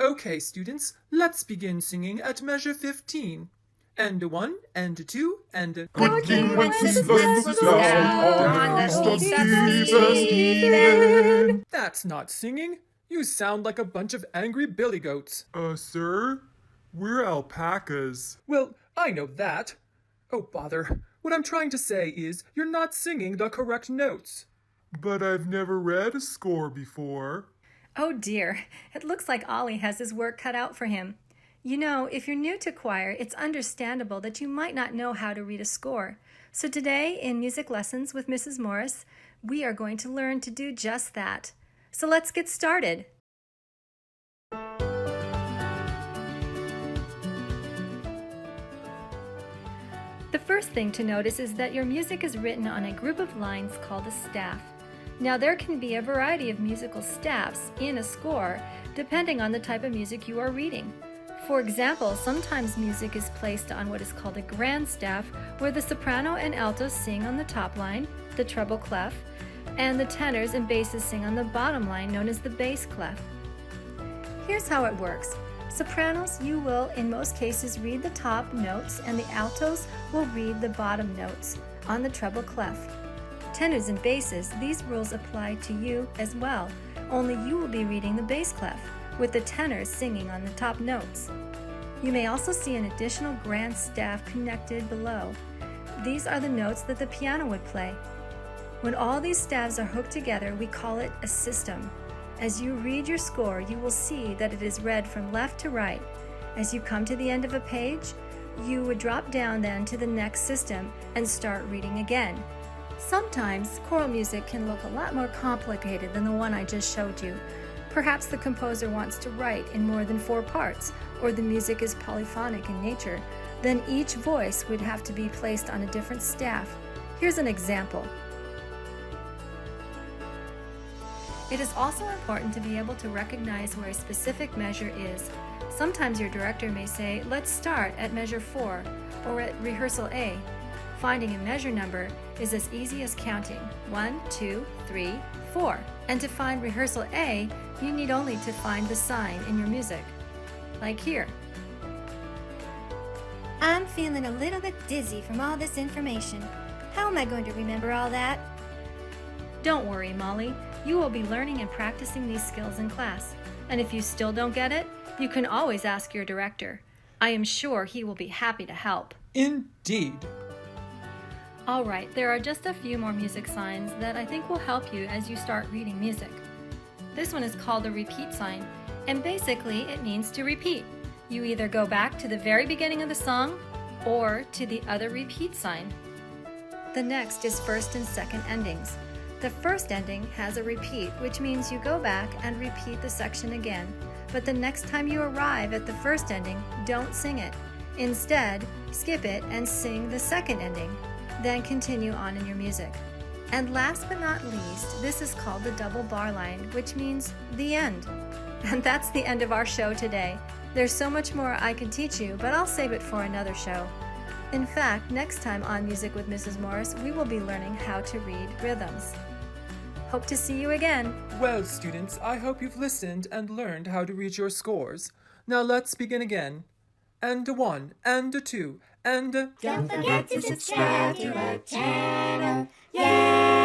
Okay, students, let's begin singing at measure 15. And 1, and 2, and... Good King Wenceslas was down on the feast of Stephen. That's not singing. You sound like a bunch of angry billy goats. Sir? We're alpacas. Well, I know that. Oh, bother. What I'm trying to say is you're not singing the correct notes. But I've never read a score before. Oh dear, it looks like Ollie has his work cut out for him. You know, if you're new to choir, it's understandable that you might not know how to read a score. So today, in Music Lessons with Mrs. Morris, we are going to learn to do just that. So let's get started. The first thing to notice is that your music is written on a group of lines called a staff. Now, there can be a variety of musical staffs in a score depending on the type of music you are reading. For example, sometimes music is placed on what is called a grand staff, where the soprano and alto sing on the top line, the treble clef, and the tenors and basses sing on the bottom line, known as the bass clef. Here's how it works. Sopranos, you will, in most cases, read the top notes, and the altos will read the bottom notes on the treble clef. Tenors and basses, these rules apply to you as well, only you will be reading the bass clef, with the tenors singing on the top notes. You may also see an additional grand staff connected below. These are the notes that the piano would play. When all these staves are hooked together, we call it a system. As you read your score, you will see that it is read from left to right. As you come to the end of a page, you would drop down then to the next system and start reading again. Sometimes choral music can look a lot more complicated than the one I just showed you. Perhaps the composer wants to write in more than 4 parts, or the music is polyphonic in nature. Then each voice would have to be placed on a different staff. Here's an example. It is also important to be able to recognize where a specific measure is. Sometimes your director may say, let's start at measure 4, or at rehearsal A. Finding a measure number is as easy as counting 1, 2, 3, 4. And to find rehearsal A, you need only to find the sign in your music, like here. I'm feeling a little bit dizzy from all this information. How am I going to remember all that? Don't worry, Molly. You will be learning and practicing these skills in class. And if you still don't get it, you can always ask your director. I am sure he will be happy to help. Indeed. All right, there are just a few more music signs that I think will help you as you start reading music. This one is called a repeat sign, and basically it means to repeat. You either go back to the very beginning of the song or to the other repeat sign. The next is first and second endings. The first ending has a repeat, which means you go back and repeat the section again. But the next time you arrive at the first ending, don't sing it. Instead, skip it and sing the second ending. Then continue on in your music. And last but not least, this is called the double bar line, which means the end. And that's the end of our show today. There's so much more I could teach you, but I'll save it for another show. In fact, next time on Music with Mrs. Morris, we will be learning how to read rhythms. Hope to see you again. Well, students, I hope you've listened and learned how to read your scores. Now let's begin again. And 1, and 2, and... Don't forget to subscribe to our channel. Yay!